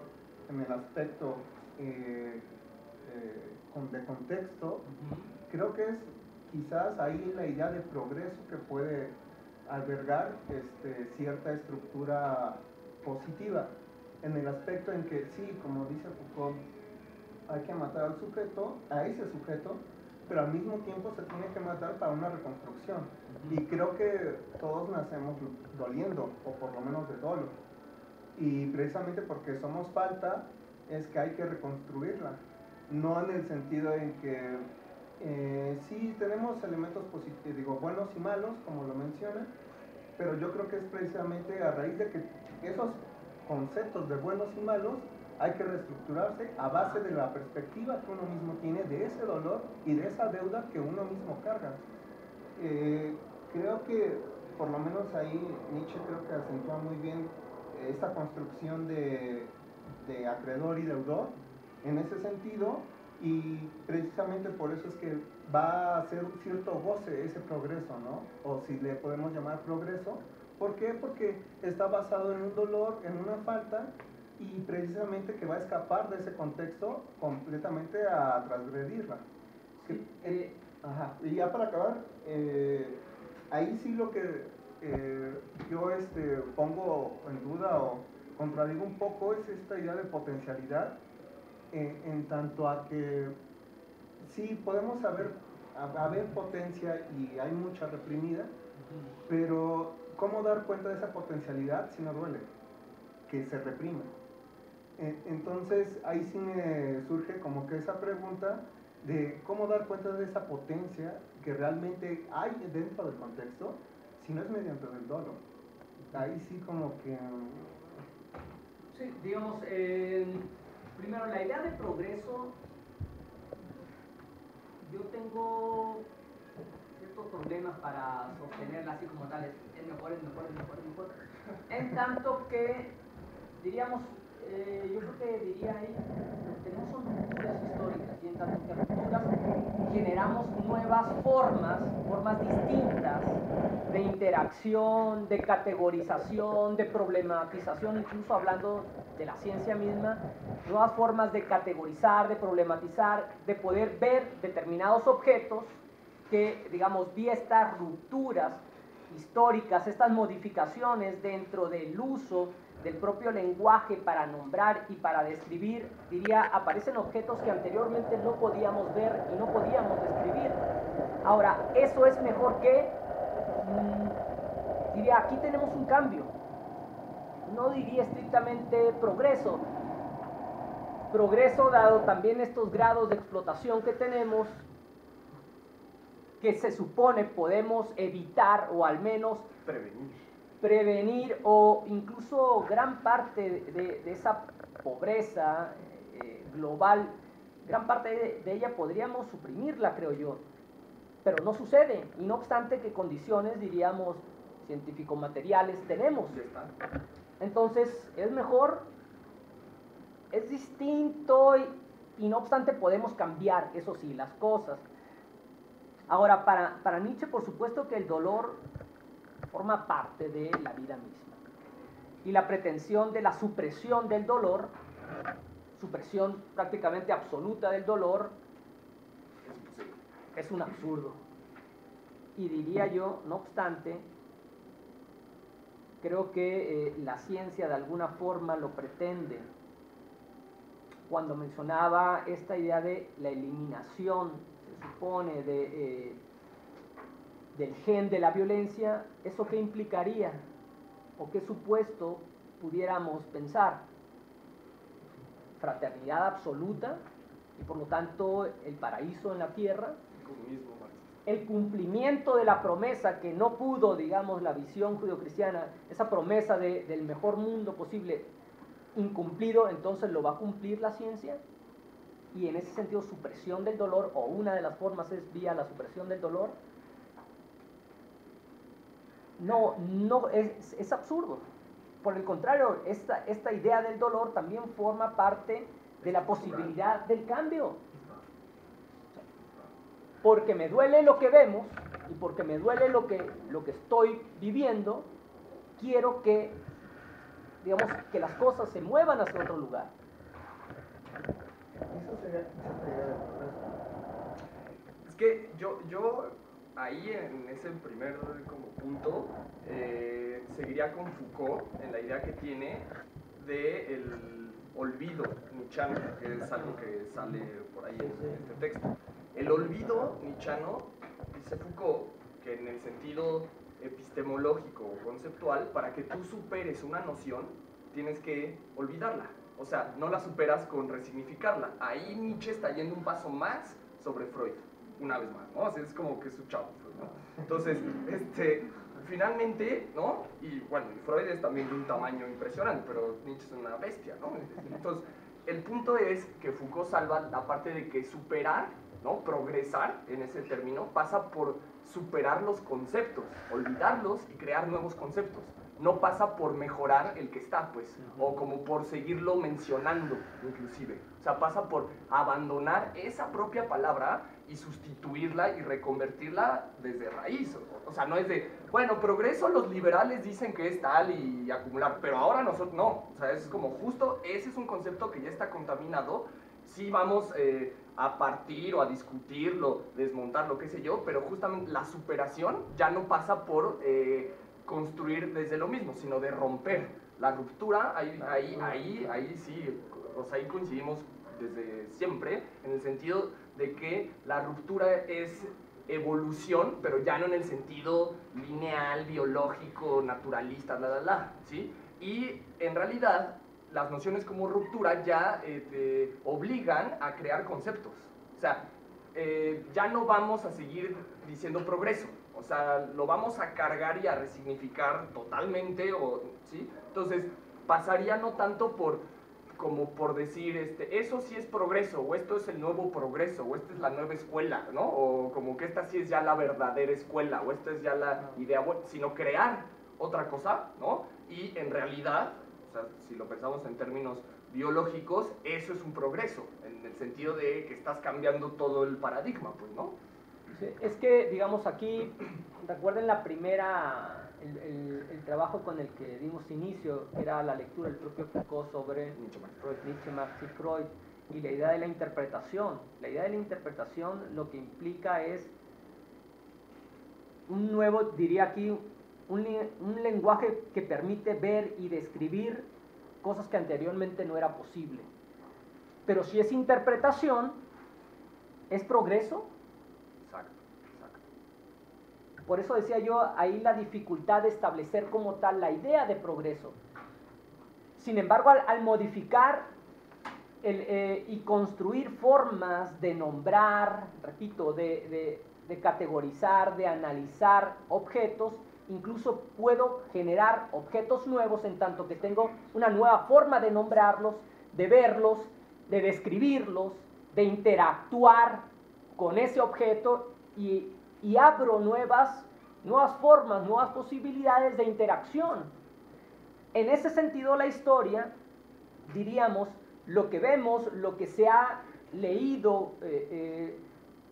en el aspecto de contexto, creo que es quizás ahí la idea de progreso que puede albergar cierta estructura positiva, en el aspecto en que sí, como dice Foucault, hay que matar al sujeto, a ese sujeto, pero al mismo tiempo se tiene que matar para una reconstrucción. Y creo que todos nacemos doliendo, o por lo menos de dolo. Y precisamente porque somos falta, es que hay que reconstruirla. No en el sentido en que sí tenemos elementos positivos, digo, buenos y malos, como lo menciona, pero yo creo que es precisamente a raíz de que esos conceptos de buenos y malos hay que reestructurarse a base de la perspectiva que uno mismo tiene de ese dolor y de esa deuda que uno mismo carga. Creo que por lo menos ahí Nietzsche creo que acentúa muy bien esta construcción de acreedor y deudor en ese sentido, y precisamente por eso es que va a ser cierto goce ese progreso, ¿no? O si le podemos llamar progreso. ¿Por qué? Porque está basado en un dolor, en una falta, y precisamente que va a escapar de ese contexto completamente a transgredirla.
Sí,
Ajá. Y ya para acabar, ahí sí lo que yo pongo en duda o contradigo un poco es esta idea de potencialidad, en tanto a que sí podemos haber potencia y hay mucha reprimida, pero ¿cómo dar cuenta de esa potencialidad si no duele? Que se reprime. Entonces ahí sí me surge como que esa pregunta de cómo dar cuenta de esa potencia que realmente hay dentro del contexto, si no es mediante el dolo. Ahí sí como que...
Sí, digamos, primero la idea de progreso, yo tengo ciertos problemas para sostenerla así como tal, es mejor. En tanto que, diríamos, yo creo que diría ahí, tenemos son rupturas históricas, y en tanto que rupturas generamos nuevas formas distintas de interacción, de categorización, de problematización, incluso hablando de la ciencia misma, nuevas formas de categorizar, de problematizar, de poder ver determinados objetos que, digamos, vía estas rupturas históricas, estas modificaciones dentro del uso del propio lenguaje para nombrar y para describir, diría, aparecen objetos que anteriormente no podíamos ver y no podíamos describir. Ahora, eso es mejor que, diría, aquí tenemos un cambio. No diría estrictamente progreso. Progreso dado también estos grados de explotación que tenemos, que se supone podemos evitar o al menos prevenir o incluso gran parte de esa pobreza global, gran parte de ella podríamos suprimirla, creo yo, pero no sucede, y no obstante que condiciones, diríamos, científico-materiales tenemos.
Ya está.
Entonces, es mejor, es distinto y no obstante podemos cambiar, eso sí, las cosas. Ahora, para Nietzsche, por supuesto que el dolor forma parte de la vida misma. Y la pretensión de la supresión del dolor, supresión prácticamente absoluta del dolor, es un absurdo. Y diría yo, no obstante, creo que la ciencia de alguna forma lo pretende. Cuando mencionaba esta idea de la eliminación, se supone, del gen de la violencia, ¿eso qué implicaría? ¿O qué supuesto pudiéramos pensar? Fraternidad absoluta y por lo tanto el paraíso en la tierra,
Comunismo, marxismo.
el cumplimiento de la promesa que no pudo, digamos, la visión judeocristiana, esa promesa del mejor mundo posible, incumplido, entonces lo va a cumplir la ciencia, y en ese sentido supresión del dolor, o una de las formas es vía la supresión del dolor. No, es absurdo. Por el contrario, esta idea del dolor también forma parte de la posibilidad del cambio. Porque me duele lo que vemos y porque me duele lo que estoy viviendo, quiero que, digamos, que las cosas se muevan hacia otro lugar.
Eso sería
Es que yo ahí en ese primer como punto seguiría con Foucault en la idea que tiene del olvido nietzscheano, que es algo que sale por ahí en este texto. El olvido nietzscheano, dice Foucault, que en el sentido epistemológico o conceptual, para que tú superes una noción, tienes que olvidarla. O sea, no la superas con resignificarla. Ahí Nietzsche está yendo un paso más sobre Freud, una vez más, ¿no? O sea, es como que es su chavo, ¿no? Entonces, finalmente, ¿no? Y bueno, Freud es también de un tamaño impresionante, pero Nietzsche es una bestia, ¿no? Entonces, el punto es que Foucault salva la parte de que superar, ¿no? Progresar, en ese término, pasa por superar los conceptos, olvidarlos y crear nuevos conceptos. No pasa por mejorar el que está, pues, o como por seguirlo mencionando, inclusive. O sea, pasa por abandonar esa propia palabra y sustituirla y reconvertirla desde raíz. O sea, no es de, bueno, progreso los liberales dicen que es tal y acumular, pero ahora nosotros no. O sea, es como justo, ese es un concepto que ya está contaminado. Sí vamos a partir o a discutirlo, desmontarlo, qué sé yo, pero justamente la superación ya no pasa por construir desde lo mismo, sino de romper. La ruptura, ahí sí, o sea, ahí coincidimos desde siempre, en el sentido de que la ruptura es evolución, pero ya no en el sentido lineal, biológico, naturalista, ¿sí? Y en realidad, las nociones como ruptura ya te obligan a crear conceptos. O sea, ya no vamos a seguir diciendo progreso. O sea, lo vamos a cargar y a resignificar totalmente, ¿sí? Entonces, pasaría no tanto como por decir, eso sí es progreso, o esto es el nuevo progreso, o esta es la nueva escuela, ¿no? O como que esta sí es ya la verdadera escuela, o esta es ya la idea buena, sino crear otra cosa, ¿no? Y en realidad, o sea, si lo pensamos en términos biológicos, eso es un progreso, en el sentido de que estás cambiando todo el paradigma, pues, ¿no?
Sí, es que, digamos, aquí, recuerden la primera, el trabajo con el que dimos inicio, era la lectura del propio Foucault sobre Nietzsche, Marx y Freud, y la idea de la interpretación. La idea de la interpretación lo que implica es un nuevo, diría aquí, un lenguaje que permite ver y describir cosas que anteriormente no era posible. Pero si es interpretación, ¿es progreso?
Exacto.
Por eso decía yo ahí la dificultad de establecer como tal la idea de progreso. Sin embargo, al modificar y construir formas de nombrar, repito, de categorizar, de analizar objetos, incluso puedo generar objetos nuevos en tanto que tengo una nueva forma de nombrarlos, de verlos, de describirlos, de interactuar con ese objeto y abro nuevas nuevas formas, nuevas posibilidades de interacción. En ese sentido, la historia, diríamos, lo que vemos, lo que se ha leído,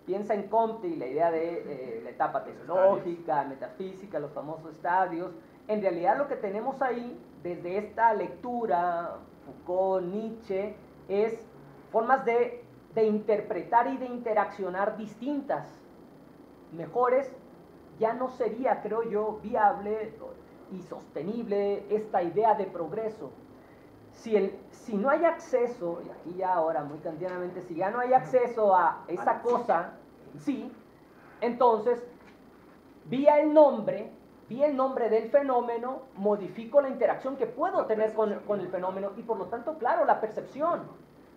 piensa en Comte y la idea de la etapa teológica, metafísica, los famosos estadios. En realidad lo que tenemos ahí, desde esta lectura, Foucault, Nietzsche, es formas de interpretar y de interaccionar distintas, mejores. Ya no sería, creo yo, viable y sostenible esta idea de progreso. Si no hay acceso, y aquí ya ahora muy kantianamente, si ya no hay acceso a esa cosa, sí, entonces, vía el nombre del fenómeno, modifico la interacción que puedo tener con el fenómeno y por lo tanto, claro, la percepción.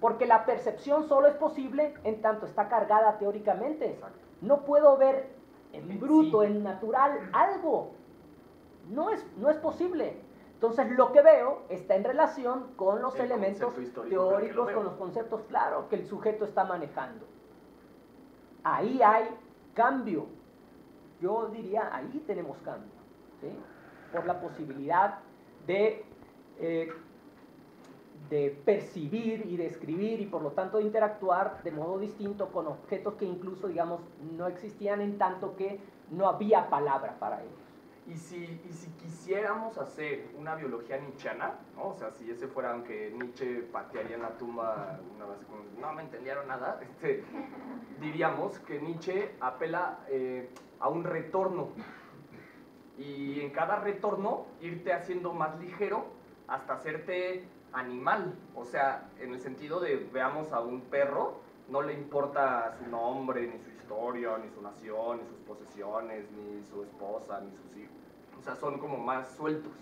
Porque la percepción solo es posible en tanto está cargada teóricamente. No puedo ver en bruto, en natural, algo. No es posible. Entonces lo que veo está en relación con los elementos teóricos, con los conceptos, claro, que el sujeto está manejando. Ahí hay cambio. Yo diría, ahí tenemos cambio, ¿sí? Por la posibilidad de percibir y de escribir y por lo tanto de interactuar de modo distinto con objetos que incluso, digamos, no existían en tanto que no había palabra para ellos.
Y si quisiéramos hacer una biología nietzscheana, ¿no? O sea, si ese fuera, aunque Nietzsche patearía en la tumba una vez como, no me entendieron nada, diríamos que Nietzsche apela a un retorno. Y en cada retorno irte haciendo más ligero hasta hacerte animal. O sea, en el sentido de, veamos a un perro, no le importa su nombre, ni su historia, ni su nación, ni sus posesiones, ni su esposa, ni sus hijos. O sea, son como más sueltos,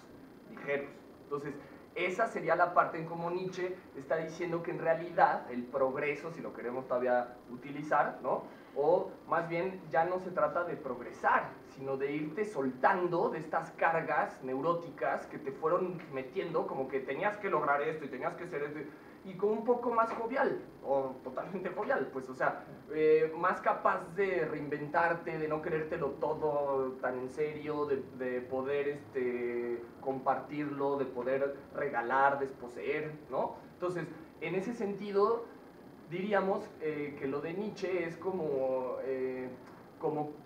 ligeros. Entonces, esa sería la parte en cómo Nietzsche está diciendo que en realidad el progreso, si lo queremos todavía utilizar, ¿no? O más bien ya no se trata de progresar, sino de irte soltando de estas cargas neuróticas que te fueron metiendo, como que tenías que lograr esto y tenías que ser esto, y con un poco más jovial, o totalmente jovial, pues, o sea, más capaz de reinventarte, de no querértelo todo tan en serio, de poder compartirlo, de poder regalar, desposeer, ¿no? Entonces, en ese sentido, diríamos que lo de Nietzsche es como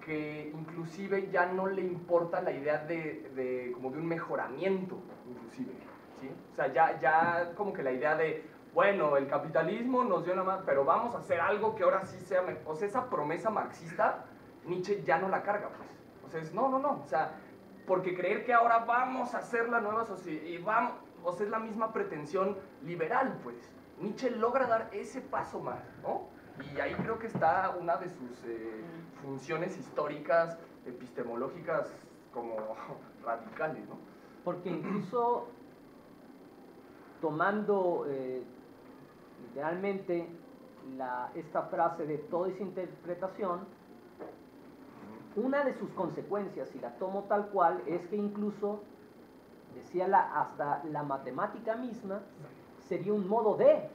que inclusive ya no le importa la idea como de un mejoramiento, inclusive, ¿sí? O sea, ya como que la idea de, bueno, el capitalismo nos dio nada más, pero vamos a hacer algo que ahora sí sea mejor. O sea, esa promesa marxista, Nietzsche ya no la carga, pues. O sea, no, o sea, porque creer que ahora vamos a hacer la nueva sociedad, y vamos, o sea, es la misma pretensión liberal, pues. Nietzsche logra dar ese paso más, ¿no? Y ahí creo que está una de sus funciones históricas, epistemológicas, como radicales, ¿no?
Porque incluso tomando literalmente esta frase de todo es interpretación, una de sus consecuencias, si la tomo tal cual, es que incluso, decía hasta la matemática misma, sería un modo de.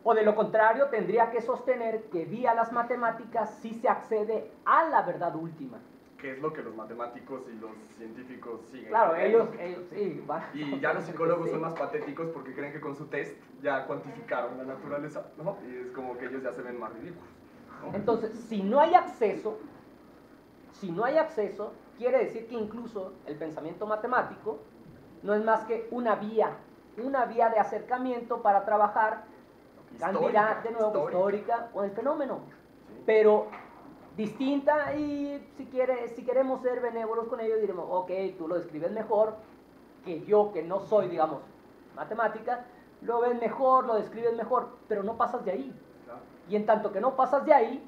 O de lo contrario, tendría que sostener que vía las matemáticas sí se accede a la verdad última.
Que es lo que los matemáticos y los científicos siguen.
Claro, ellos sí.
Y ya los psicólogos son más patéticos porque creen que con su test ya cuantificaron la naturaleza, ¿no? Y es como que ellos ya se ven más ridículos, ¿no?
Entonces, si no hay acceso, quiere decir que incluso el pensamiento matemático no es más que una vía de acercamiento para trabajar cantidad de nuevo histórica con el fenómeno, sí. Pero distinta, y si queremos ser benévolos con ello diremos, ok, tú lo describes mejor que yo, que no soy, digamos, matemática, lo ves mejor, lo describes mejor, pero no pasas de ahí. Claro. Y en tanto que no pasas de ahí,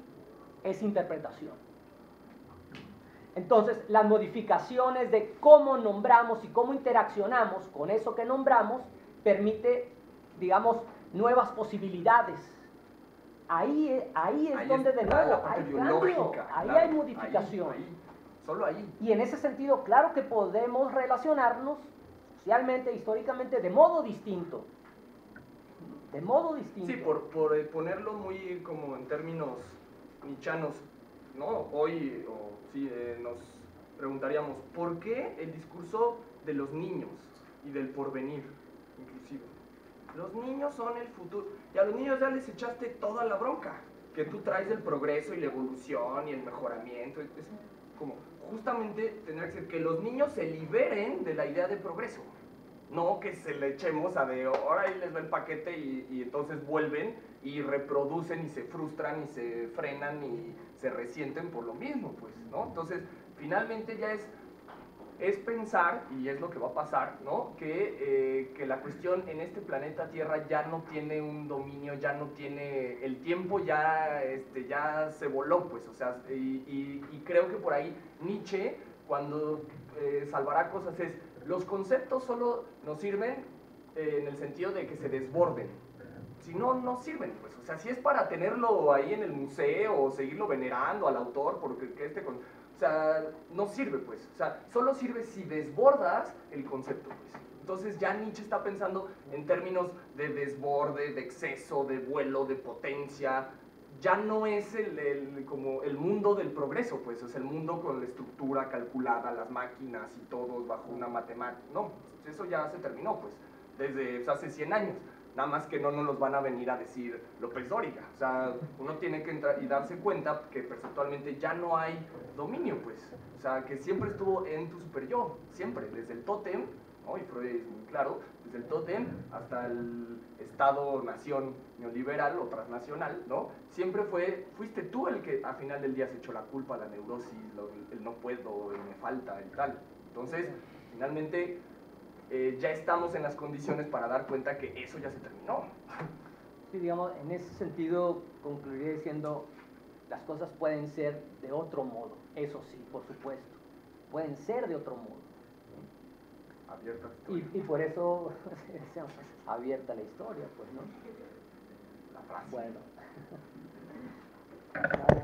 es interpretación. Entonces, las modificaciones de cómo nombramos y cómo interaccionamos con eso que nombramos permite, digamos, nuevas posibilidades. Ahí es donde de nuevo hay cambio, ahí hay modificación.
Solo ahí.
Y en ese sentido, claro que podemos relacionarnos socialmente, históricamente, de modo distinto.
Sí, por ponerlo muy como en términos nietzschianos, ¿no? Hoy nos preguntaríamos, ¿por qué el discurso de los niños y del porvenir, inclusive? Los niños son el futuro, y a los niños ya les echaste toda la bronca, que tú traes el progreso y la evolución y el mejoramiento, es como, justamente tendría que ser que los niños se liberen de la idea de progreso, no que se le echemos a de, ahora ahí les va el paquete y entonces vuelven y reproducen y se frustran y se frenan y se resienten por lo mismo, pues, ¿no? Entonces, finalmente ya es pensar, y es lo que va a pasar, ¿no? Que la cuestión en este planeta Tierra ya no tiene un dominio, ya no tiene, el tiempo ya, ya se voló, pues, o sea, y creo que por ahí Nietzsche, cuando salvará cosas, es, los conceptos solo nos sirven en el sentido de que se desborden, si no, no sirven, pues, o sea, si es para tenerlo ahí en el museo o seguirlo venerando al autor, porque o sea, no sirve, pues, o sea, solo sirve si desbordas el concepto, pues. Entonces ya Nietzsche está pensando en términos de desborde, de exceso, de vuelo, de potencia. Ya no es como el mundo del progreso, pues, es el mundo con la estructura calculada, las máquinas y todos bajo una matemática. No, eso ya se terminó, pues, desde hace 100 años. Nada más que no nos los van a venir a decir López Dóriga. O sea, uno tiene que entrar y darse cuenta que perceptualmente ya no hay dominio, pues. O sea, que siempre estuvo en tu super yo, siempre, desde el tótem, ¿no? Y Freud es muy claro, desde el tótem hasta el Estado-nación neoliberal o transnacional, ¿no? Siempre fuiste tú el que a final del día se echó la culpa, la neurosis, el no puedo, el me falta, el tal. Entonces, finalmente, ya estamos en las condiciones para dar cuenta que eso ya se terminó.
Sí, digamos, en ese sentido concluiría diciendo, las cosas pueden ser de otro modo, eso sí, por supuesto, pueden ser de otro modo.
Abierta la
Y
historia.
por eso decíamos, abierta la historia, pues, ¿no?
La frase.
Bueno. Vale.